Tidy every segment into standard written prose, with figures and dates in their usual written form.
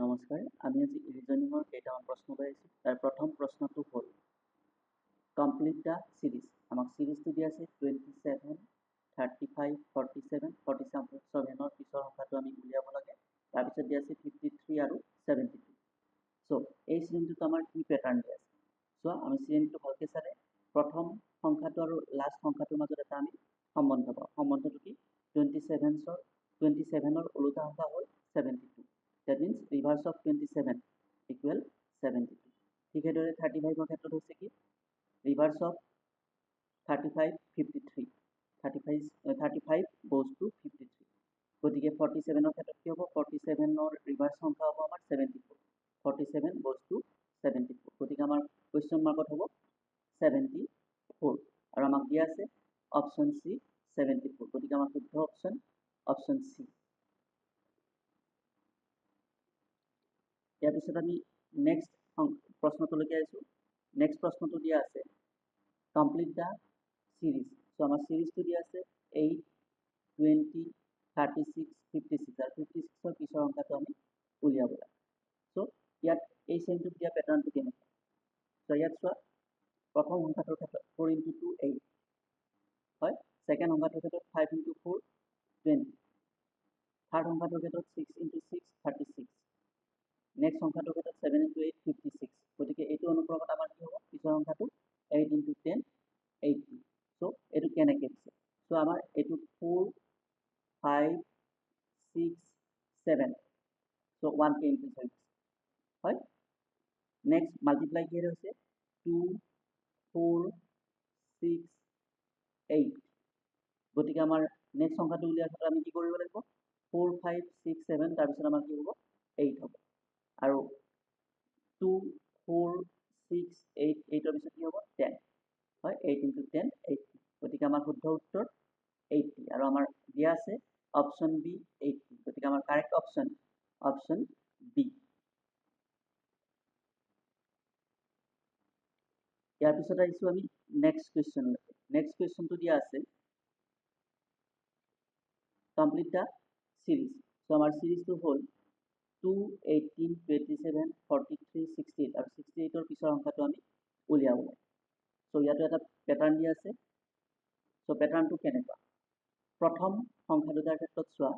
নমস্কাৰ, আমি আজি ৰিজনিঙৰ কেইটামান প্ৰশ্ন লৈ আহিছোঁ। তাৰ প্ৰথম প্ৰশ্নটো হ'ল কমপ্লিট দ্য চিৰিজ। আমাক চিৰিজটো দিয়া আছে 27, 35, 47, 47ৰ পিছৰ সংখ্যাটো আমি উলিয়াব লাগে। তাৰপিছত দিয়া আছে 53 আৰু 72। চ' এই শ্ৰেণীটোত আমাৰ কি পেটাৰ্ণ দিয়া আছে? চ' আমি শ্ৰেণীটো ভালকৈ চালে প্ৰথম সংখ্যাটো আৰু লাষ্ট সংখ্যাটোৰ মাজত এটা আমি সম্বন্ধ পাওঁ। সম্বন্ধটো কি? 27ৰ ওলোটা সংখ্যা হ'ল 72। That means reverse of 27 equal 72. ঠিক সেইদৰে 35ৰ ক্ষেত্ৰত হৈছে কি? Reverse of 35 53. 35 goes to 53. গতিকে 47ৰ ক্ষেত্ৰত কি হ'ব? 47ৰ ৰিভাৰ্ছ সংখ্যা হ'ব আমাৰ 74. 47 goes to 74. গতিকে আমাৰ কুৱেশ্যন মাৰ্কত হ'ব 74 আৰু আমাক দিয়া আছে অপশ্যন চি 74. গতিকে আমাৰ শুদ্ধ অপশ্যন চি। ইয়াৰ পিছত আমি নেক্সট প্ৰশ্নটোলৈকে আহিছোঁ। নেক্সট প্ৰশ্নটো দিয়া আছে কমপ্লিট দ্য চিৰিজ। চ' আমাৰ চিৰিজটো দিয়া আছে 8, 20, 36, 56 আৰু 56ৰ পিছৰ সংখ্যাটো আমি উলিয়াব লাগে। চ' ইয়াত এই শ্ৰেণীটোত দিয়া পেটাৰ্ণটো কেনেকুৱা? চ' ইয়াত চোৱা প্ৰথম সংখ্যাটোৰ ক্ষেত্ৰত 4 × 2 8 হয়। ছেকেণ্ড সংখ্যাটোৰ ক্ষেত্ৰত 5 × 4 20। থাৰ্ড সংখ্যাটোৰ ক্ষেত্ৰত 6 × 6 36। নেক্সট সংখ্যাটোৰ ক্ষেত্ৰত 7 × 8 56। গতিকে এইটো অনুক্ৰমত আমাৰ কি হ'ব? পিছৰ সংখ্যাটো 8 × 10 80। চ' এইটো কেনেকৈ দিছে? চ' আমাৰ এইটো 4 5 6 7। চ' 1 কে ইনক্ৰিজ হৈ গৈছে হয়। নেক্সট মাল্টিপ্লাই কিহেৰে হৈছে? 2 4 6 8। গতিকে আমাৰ নেক্সট সংখ্যাটো উলিয়াৰ ক্ষেত্ৰত আমি কি কৰিব লাগিব? 4 5 6 7 তাৰপিছত আমাৰ কি হ'ব? 8 হ'ব। আৰু 2 4 6 8 8ৰ পিছত কি হ'ব? 10 হয়। 8 × 10 80। গতিকে আমাৰ শুদ্ধ উত্তৰ 80 আৰু আমাৰ দিয়া আছে অপশ্যন বি 80। গতিকে আমাৰ কাৰেক্ট অপশ্যন বি। ইয়াৰ পিছত আহিছোঁ আমি নেক্সট কুৱেশ্যনলৈকে। নেক্সট কুৱেশ্যনটো দিয়া আছে কমপ্লিট দ্য চিৰিজ। চ' আমাৰ চিৰিজটো হ'ল 2 18 27 43 68 আৰু 68ৰ পিছৰ সংখ্যাটো আমি উলিয়াব লাগে। চ' ইয়াতো এটা পেটাৰ্ণ দিয়া আছে। চ' পেটাৰ্ণটো কেনেকুৱা? প্ৰথম সংখ্যা দুটাৰ ক্ষেত্ৰত চোৱা।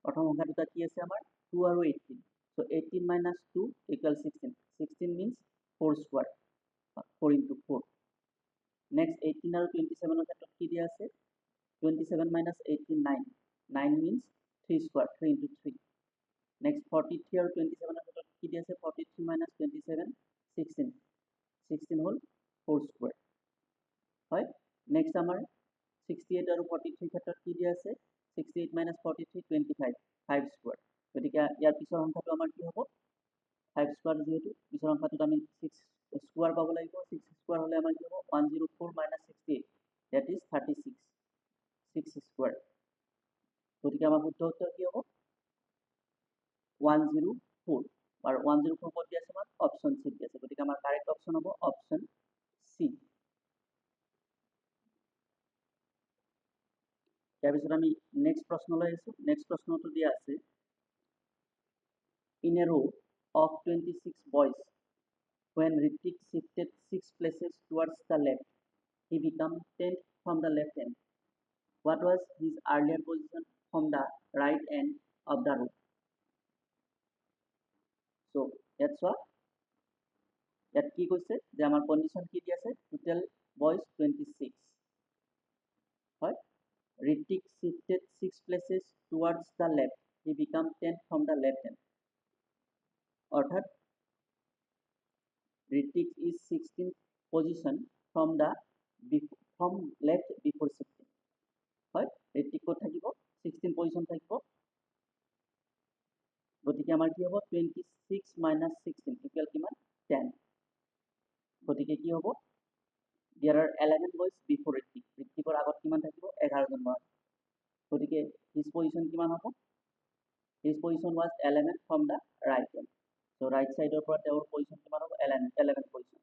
প্ৰথম সংখ্যা দুটা কি আছে আমাৰ? 2 আৰু 18। চ' 18 - 2 = 16. 16 means 4 square. 4 × 4. নেক্সট 18 আৰু 27ৰ ক্ষেত্ৰত কি দিয়া আছে? 27 - 18 9. 9 means 3 square. 3 × 3. নেক্সট 43 আৰু 27ৰ ক্ষেত্ৰত কি দিয়া আছে? 43 - 27 16. 16 হ'ল 4 square হয়। নেক্সট আমাৰ 68 আৰু 43 ক্ষেত্ৰত কি দিয়া আছে? 68 - 43 25. 5 square. গতিকে ইয়াৰ পিছৰ সংখ্যাটো আমাৰ কি হ'ব? 5 square যিহেতু পিছৰ সংখ্যাটোত আমি 6 square পাব লাগিব। 6 square হ'লে আমাৰ কি হ'ব? 104 - 68 that is 36. 6 square. গতিকে আমাৰ শুদ্ধ উত্তৰ কি হ'ব? 104 আৰু 104 ক'ত দিয়া আছে? আমাৰ অপশ্যন চি দিয়া আছে। গতিকে আমাৰ কাৰেক্ট অপশ্যন হ'ব অপশ্যন চি। ইয়াৰ পিছত আমি নেক্সট প্ৰশ্নলৈ আহিছোঁ। নেক্সট প্ৰশ্নটো দিয়া আছে in a row of 26 boys, when Ritik shifted 6 places towards the left, he became 10th from the left end. What was his earlier position from the right end of the row? So ইয়াত চোৱা, ইয়াত কি কৈছে যে আমাৰ condition কি দিয়া আছে? টোটেল বয়জ 26 হয়। Ritik shifted 6 places towards the left. He became 10th from the left end. অৰ্থাৎ Ritik is 16th position from left before shifting. হয়, Ritik ক'ত থাকিব? 16 পজিশ্যন থাকিব। গতিকে আমাৰ কি হ'ব? 26 - 16 ইকুৱেল কিমান? 10. গতিকে কি হ'ব? There are 11 boys before Ritik. Ritikৰ আগত কিমান থাকিব? 11জন ল'ৰা। গতিকে his position কিমান হ'ব? His position was 11 from the right end. So right সাইডৰ পৰা তেওঁৰ পজিশ্যন কিমান হ'ব? 11 পজিশ্যন।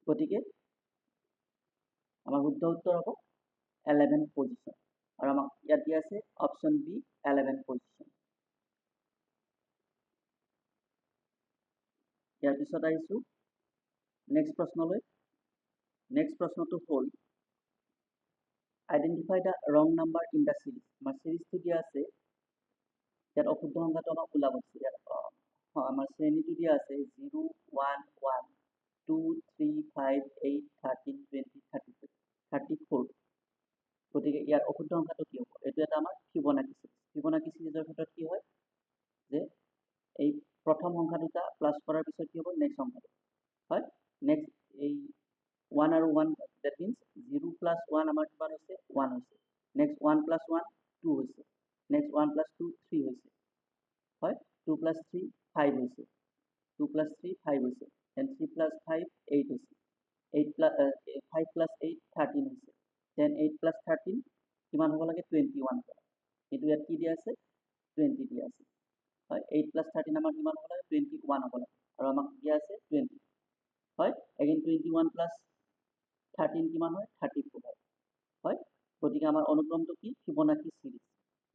গতিকে আমাৰ শুদ্ধ উত্তৰ হ'ব 11 পজিশ্যন আৰু আমাক ইয়াত দিয়া আছে অপশ্যন বি 11 পজিশ্যন। ইয়াৰ পিছত আহিছোঁ নেক্সট প্ৰশ্নলৈ। নেক্সট প্ৰশ্নটো হ'ল identify the wrong number in the series. আমাৰ চিৰিজটো দিয়া আছে, ইয়াত অশুদ্ধ সংখ্যাটো আমাক ওলাব দিছে। ইয়াত আমাৰ শ্ৰেণীটো দিয়া আছে 0, 1, 1, 2, 3, 5, 8, 13, 20, 34, 34। গতিকে ইয়াৰ অশুদ্ধ সংখ্যাটো কি হ'ব? এইটো এটা আমাৰ ফিবনাকি চিৰিজ। ফিবনাকি চিৰিজৰ ক্ষেত্ৰত কি হয় যে এই প্ৰথম সংখ্যা দুটা প্লাছ কৰাৰ পিছত কি হ'ব? নেক্সট সংখ্যাটো হয়। নেক্সট এই 1 আৰু 1, দ্যাট মিনছ 0 প্লাছ 1 আমাৰ কিমান হৈছে? 1 হৈছে। নেক্সট 1 প্লাছ 1 2 হৈছে। নেক্সট 1 প্লাছ 2 3 হৈছে হয়। 2 প্লাছ 3 5 হৈছে। 2 প্লাছ 3 5 হৈছে। দেন 3 প্লাছ 5 8 হৈছে। 5 প্লাছ 8 13 হৈছে। দেন 8 প্লাছ 13 কিমান হ'ব লাগে? 21 হ'ব লাগে। কিন্তু ইয়াত কি দিয়া আছে? 20 দিয়া আছে হয়। 8 প্লাছ 13 আমাৰ কিমান হ'ব লাগে? 21 হ'ব লাগে, আৰু আমাক দিয়া আছে 20 হয়। এগেইন 21 প্লাছ 13 কিমান হয়? 34 হয়। গতিকে আমাৰ অনুক্ৰমটো কি? Fibonacci series.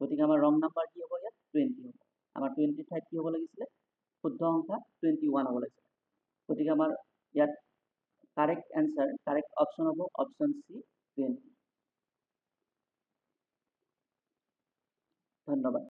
গতিকে আমাৰ ৰং নাম্বাৰ কি হ'ব? ইয়াত 20 হ'ব। আমাৰ 20 ঠাইত কি হ'ব লাগিছিলে? শুদ্ধ সংখ্যা 21 হ'ব লাগিছিলে। গতিকে আমাৰ ইয়াত কাৰেক্ট এনচাৰ, কাৰেক্ট অপশ্যন হ'ব অপশ্যন চি 20। ধন্যবাদ।